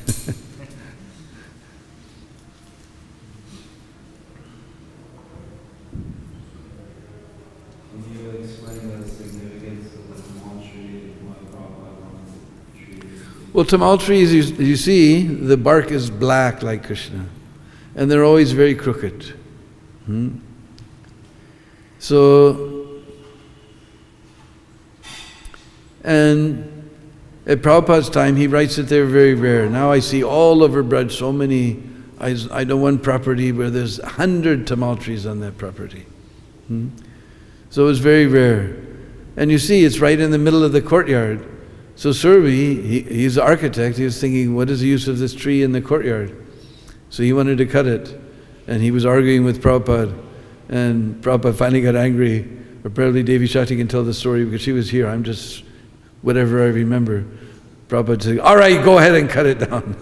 you explain the significance of the Mantra Well, tamal trees, you see, the bark is black like Krishna. And they're always very crooked. So, and at Prabhupada's time, he writes that they're very rare. Now I see all over Braj so many. I know one property where there's 100 tamal trees on that property. So it's very rare. And you see, it's right in the middle of the courtyard. So Surabhi, he's the architect, he was thinking, what is the use of this tree in the courtyard? So he wanted to cut it. And he was arguing with Prabhupada. And Prabhupada finally got angry. Apparently Devi Shakti can tell the story because she was here. I'm just whatever I remember. Prabhupada said, all right, go ahead and cut it down.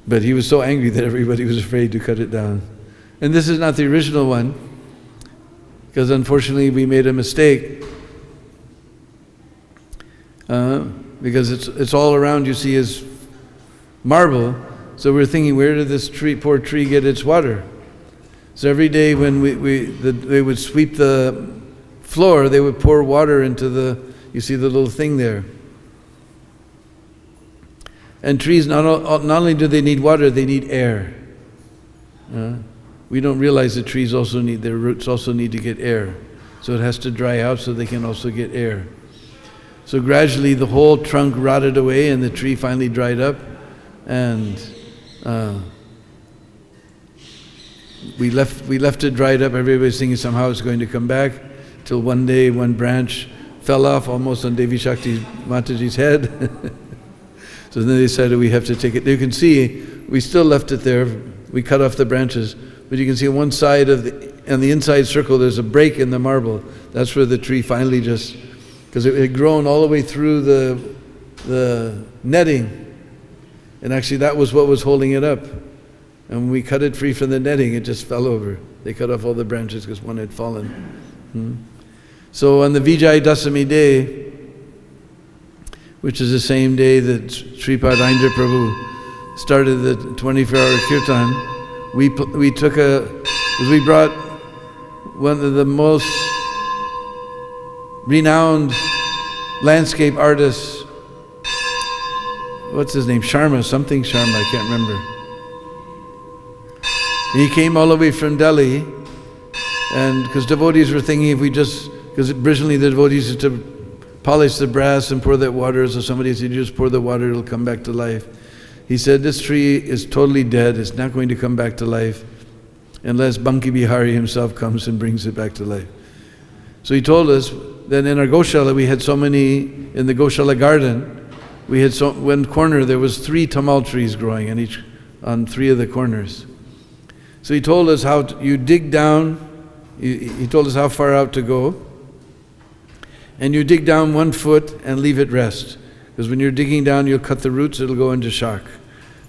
But he was so angry that everybody was afraid to cut it down. And this is not the original one, because unfortunately we made a mistake. Because it's all around, you see, is marble. So we're thinking, where did this poor tree get its water? So every day when they would sweep the floor, they would pour water into you see the little thing there. And trees, not only do they need water, they need air. We don't realize that trees also their roots also need to get air. So it has to dry out so they can also get air. So gradually the whole trunk rotted away and the tree finally dried up. And we left it dried up. Everybody's thinking somehow it's going to come back. Till one day, one branch fell off almost on Devi Shakti Mataji's head. So then they decided we have to take it. You can see, we still left it there. We cut off the branches. But you can see on one side on the inside circle, there's a break in the marble. That's where the tree finally because it had grown all the way through the netting. And actually that was what was holding it up. And when we cut it free from the netting, it just fell over. They cut off all the branches because one had fallen. So on the Vijay Dasami day, which is the same day that Sripad Indra Prabhu started the 24-hour kirtan, we brought one of the most renowned landscape artists, what's his name, something Sharma, I can't remember. He came all the way from Delhi, and because devotees were thinking because originally the devotees used to polish the brass and pour that water, so somebody said, you just pour the water, it'll come back to life. He said, this tree is totally dead, it's not going to come back to life unless Banki Bihari himself comes and brings it back to life. So he told us that in our Goshala, we had so many, in the Goshala garden, we had one corner, there was 3 tamal trees growing on 3 of the corners. So he told us how you dig down, he told us how far out to go, and you dig down 1 foot and leave it rest. Because when you're digging down, you'll cut the roots, it'll go into shock.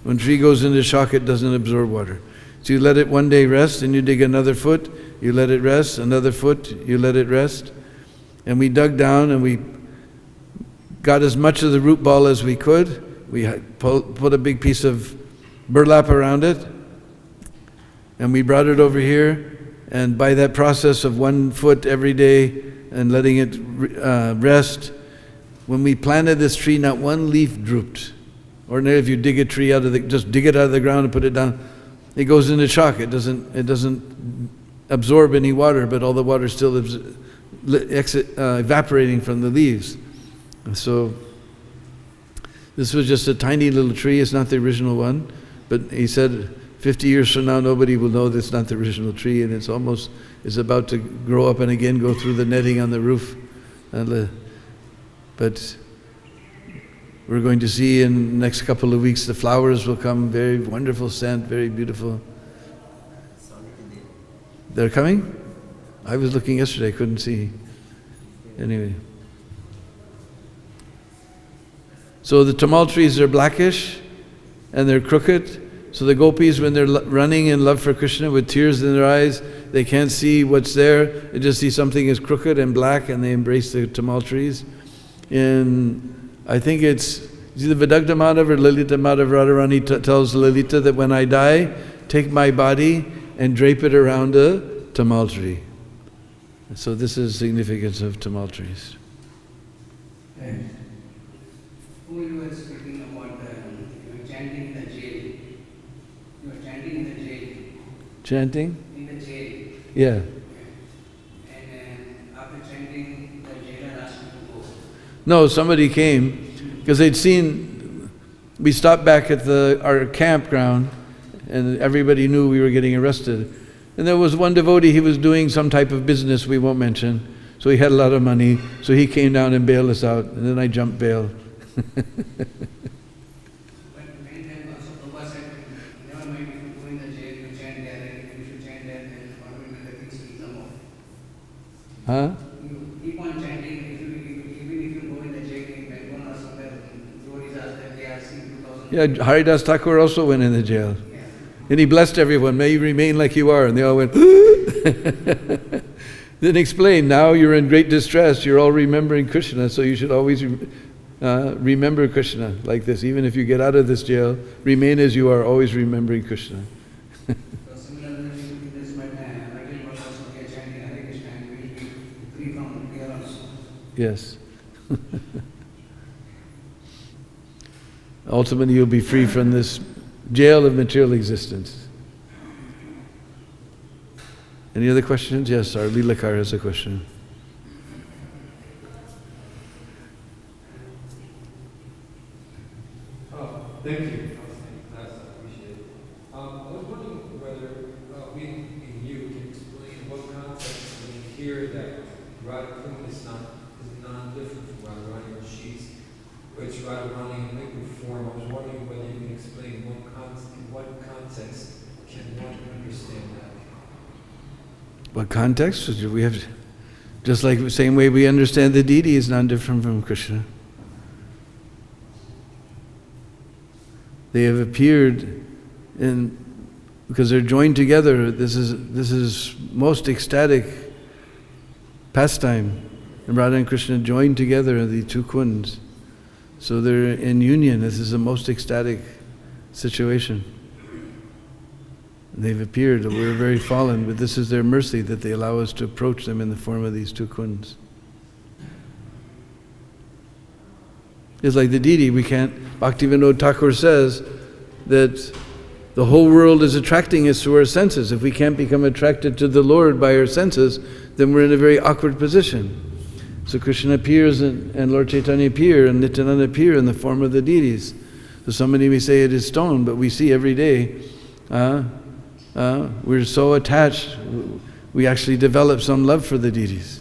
When a tree goes into shock, it doesn't absorb water. So you let it one day rest, and you dig another foot, you let it rest, another foot, you let it rest. And we dug down and we got as much of the root ball as we could. We put a big piece of burlap around it, and we brought it over here. And by that process of 1 foot every day and letting it rest, when we planted this tree, not one leaf drooped. Ordinarily, if you dig a tree just dig it out of the ground and put it down, it goes into shock. It doesn't absorb any water, but all the water still evaporating from the leaves. And so this was just a tiny little tree. It's not the original one, but he said 50 years from now, nobody will know that's not the original tree, and it's about to grow up and again go through the netting on the roof. But we're going to see in the next couple of weeks the flowers will come, very wonderful scent, very beautiful. They're coming? I was looking yesterday, couldn't see. Anyway. So the tamal trees are blackish and they're crooked. So the gopis, when they're running in love for Krishna with tears in their eyes, they can't see what's there. They just see something is crooked and black, and they embrace the tamal trees. I think it's either Vidagdha Madhav or Lalita Madhav Radharani tells Lalita that when I die, take my body and drape it around a tamal tree. So this is the significance of tamal trees. Who you were speaking about you were chanting in the jail. You were chanting in the jail. Chanting? In the jail. Yeah. And after chanting, the jailer asked you to go. No, somebody came because they'd seen, we stopped back at our campground and everybody knew we were getting arrested. And there was one devotee, he was doing some type of business we won't mention. So he had a lot of money, so he came down and bailed us out, and then I jumped bail. But many times also Prabhupada said, never mind if you go in the jail, you chant there, and if you should chant there, then automatically the things will come off. Huh? You keep on chanting, even if you go in the jail in Bandhu or somewhere, devotees ask that they are seeing 2000. Yeah, Haridas Thakur also went in the jail. Yeah. And he blessed everyone, may you remain like you are, and they all went, Then explain, now you're in great distress, you're all remembering Krishna, so you should always remember Krishna like this. Even if you get out of this jail, remain as you are, always remembering Krishna. So similarly, this might again also we are chanting Hare Krishna and we will be free from fear also. Yes. Ultimately, you'll be free from this jail of material existence. Any other questions? Yes, our Leelakar has a question. Thank you. That's appreciated. I was wondering whether we and you can explain what context when you hear that Radha is non-different from Radharani when she's, which Radharani in liquid form. I was wondering whether you can explain in what context can one understand that. What context? We have, just like the same way we understand the deity is not different from Krishna. They have appeared because they're joined together. This is most ecstatic pastime. And Radha and Krishna joined together, the two kunds. So they're in union. This is the most ecstatic situation. They've appeared, we're very fallen, but this is their mercy that they allow us to approach them in the form of these two kunds. It's like the deity, we can't, Bhaktivinoda Thakur says that the whole world is attracting us through our senses. If we can't become attracted to the Lord by our senses, then we're in a very awkward position. So Krishna appears and Lord Chaitanya appear and Nityananda appear in the form of the deities. So somebody may say it is stone, but we see every day, we're so attached, we actually develop some love for the deities.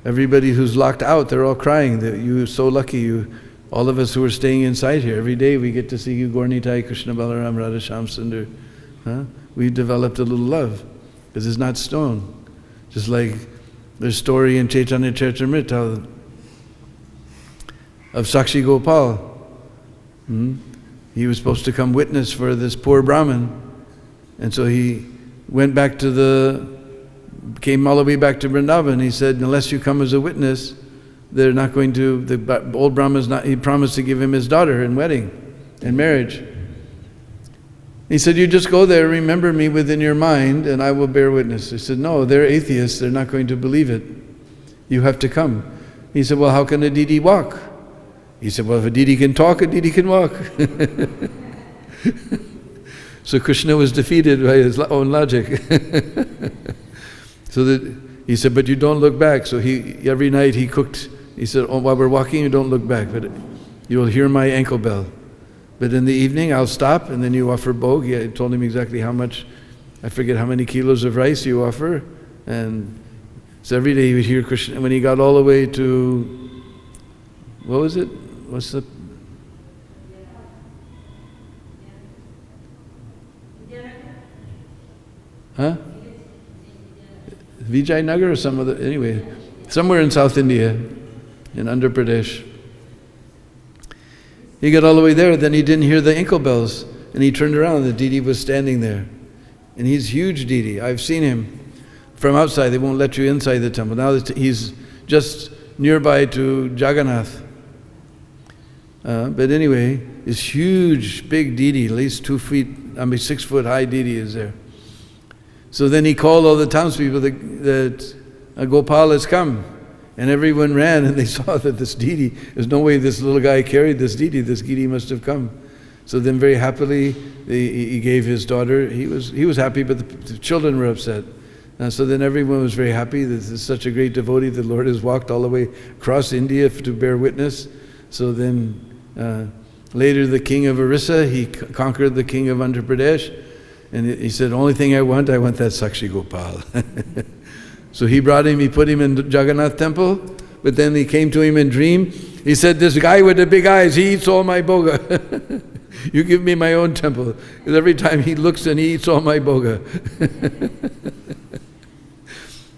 Everybody who's locked out, they're all crying that you're so lucky. All of us who are staying inside here, every day we get to see you, Gaur-Nitai, Krishna Balaram, Radha Shyam Sundar. We've developed a little love, because it's not stone. Just like there's story in Chaitanya Charitamrita of Sakshi Gopal. He was supposed to come witness for this poor Brahmin, and so he went back came all the way back to Vrindavan. He said, unless you come as a witness, they're not going to, the old Brahma's not, he promised to give him his daughter in wedding, in marriage. He said, you just go there, remember me within your mind, and I will bear witness. He said, no, they're atheists, they're not going to believe it. You have to come. He said, well, how can a deity walk? He said, well, if a deity can talk, a deity can walk. So Krishna was defeated by his own logic. So he said, but you don't look back. So every night he cooked, he said, while we're walking, you don't look back, but you'll hear my ankle bell. But in the evening, I'll stop, and then you offer bhog. I told him exactly how much, I forget how many kilos of rice you offer. And so every day he would hear Krishna. When he got all the way to, what was it? What's the... Huh? Vijayanagar or some other, anyway, somewhere in South India, in Andhra Pradesh. He got all the way there, then he didn't hear the ankle bells, and he turned around, the deity was standing there. And he's huge deity. I've seen him from outside. They won't let you inside the temple. Now he's just nearby to Jagannath. But anyway, this huge, big deity, at least 6 foot high deity is there. So then he called all the townspeople that Gopal has come. And everyone ran, and they saw that this deity, there's no way this little guy carried this deity must have come. So then very happily, he gave his daughter. He was happy, but the children were upset. So then everyone was very happy. This is such a great devotee. The Lord has walked all the way across India to bear witness. So then later the king of Orissa, he conquered the king of Andhra Pradesh. And he said, only thing I want that Sakshi Gopal. So he brought him, he put him in the Jagannath temple, but then he came to him in dream. He said, this guy with the big eyes, he eats all my boga. You give me my own temple. Because every time he looks and he eats all my boga.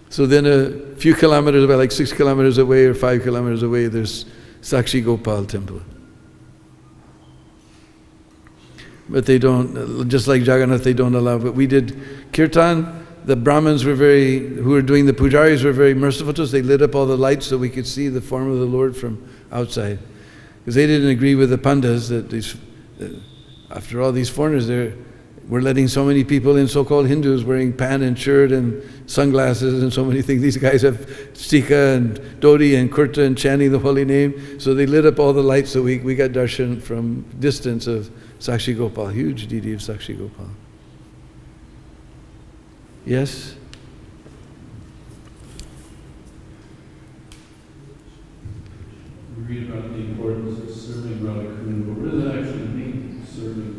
So then a few kilometers away, like 6 kilometers away or 5 kilometers away, there's Sakshi Gopal temple. But they don't, just like Jagannath, they don't allow. But we did kirtan. The Brahmins who were doing the pujaris were very merciful to us. They lit up all the lights so we could see the form of the Lord from outside. Because they didn't agree with the pandas that after all these foreigners, we're letting so many people in, so-called Hindus, wearing pant and shirt and sunglasses and so many things. These guys have stika and dhoti and kurta and chanting the holy name. So they lit up all the lights so we got darshan from distance of Sakshi Gopal, huge deity of Sakshi Gopal. Yes? We read about the importance of serving Radha-Kun, but what does that actually mean, serving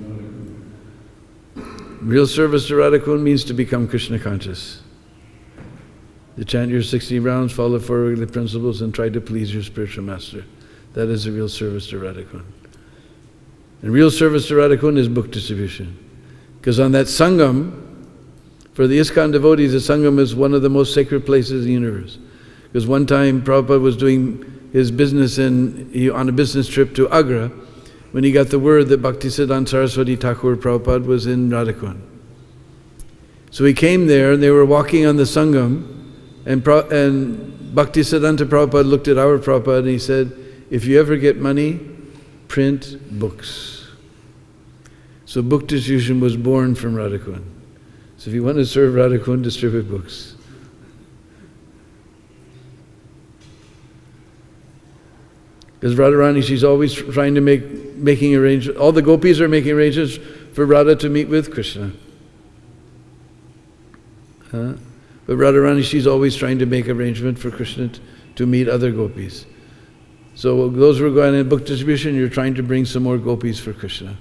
Radha-Kun? Real service to Radha-Kun means to become Krishna conscious. To chant your 60 rounds, follow 4 regular principles, and try to please your spiritual master. That is a real service to Radha-Kun. And real service to Radha-Kun is book distribution. Because on that Sangam, for the ISKCON devotees, the Sangam is one of the most sacred places in the universe. Because one time Prabhupada was doing his business on a business trip to Agra, when he got the word that Bhaktisiddhanta Saraswati Thakur Prabhupada was in Radha-Kun. So he came there, and they were walking on the Sangam, and Bhaktisiddhanta Prabhupada looked at our Prabhupada and he said, if you ever get money, print books. So book distribution was born from Radha-Kun. So if you want to serve Radha-Kun, distribute books. Because Radharani, she's always trying to making arrangements. All the gopis are making arrangements for Radha to meet with Krishna. But Radharani, she's always trying to make arrangement for Krishna to meet other gopis. So those who are going in book distribution, you're trying to bring some more gopis for Krishna.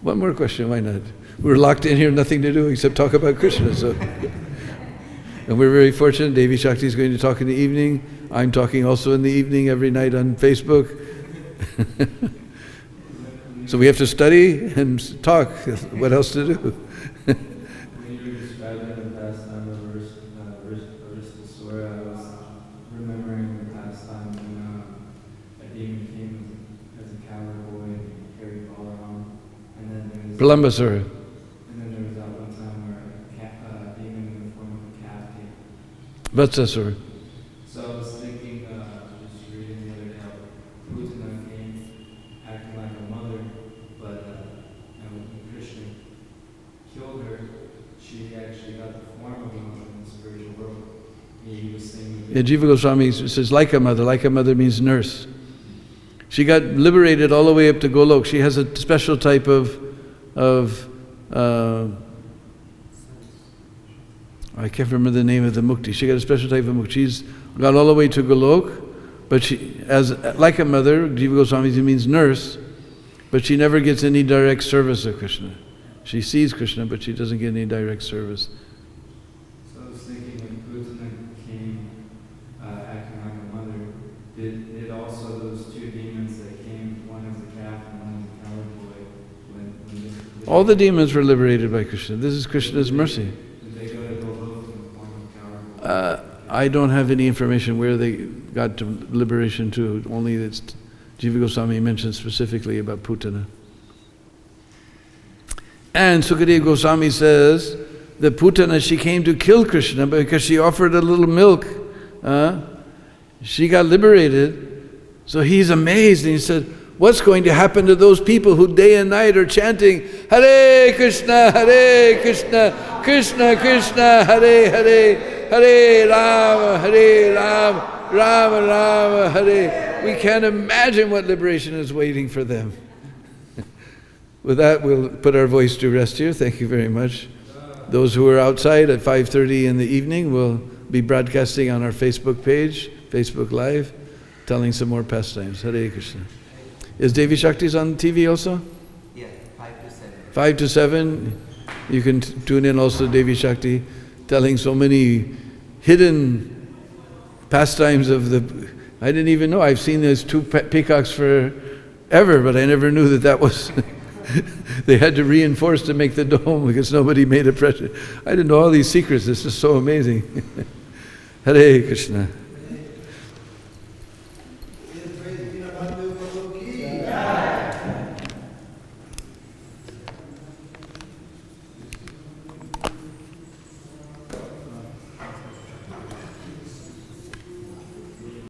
One more question, why not? We're locked in here, nothing to do except talk about Krishna. So, and we're very fortunate. Devi Shakti is going to talk in the evening. I'm talking also in the evening every night on Facebook. So we have to study and talk. What else to do? When you were describing the pastime of Aristasura, I was remembering the pastime when a demon came as a cowboy and carried Balaram. And then there was Pralambasura. And then there was that one time where a demon in the form of a calf came. Vatsasura. So I was thinking, just reading the other day, how Putana came acting like a mother, but when Krishna killed her, she actually got the form of a mother in the spiritual world. He was saying. Yeah, Jiva Goswami says, like a mother. Like a mother means nurse. She got liberated all the way up to Golok. She has a special type of I can't remember the name of the mukti. She got a special type of mukti. She's got all the way to Golok, but she, like a mother, Jiva Goswami means nurse, but she never gets any direct service of Krishna. She sees Krishna, but she doesn't get any direct service. So I was thinking when Putana came acting like a mother, did also those two demons that came, one as a calf and one as a coward boy, All the demons were liberated by Krishna. This is Krishna's mercy. Did they go to Golok in the form of coward boy? I don't have any information where they got to liberation to. Only that Jiva Goswami mentioned specifically about Putana. And Sukadeva Goswami says that Putana, she came to kill Krishna because she offered a little milk. She got liberated. So he's amazed and he said, What's going to happen to those people who day and night are chanting, Hare Krishna, Krishna Krishna, Hare Hare, Hare Rama, Rama Rama, Hare. We can't imagine what liberation is waiting for them. With that, we'll put our voice to rest here. Thank you very much. Those who are outside at 5:30 in the evening will be broadcasting on our Facebook page, Facebook Live, telling some more pastimes. Hare Krishna. Is Devi Shakti's on TV also? Yeah, 5 to 7. 5 to 7. You can tune in also Devi Shakti, telling so many hidden pastimes of the... I didn't even know. I've seen those two peacocks forever, but I never knew that was... They had to reinforce to make the dome because nobody made a pressure. I didn't know all these secrets. This is so amazing. Hare Krishna.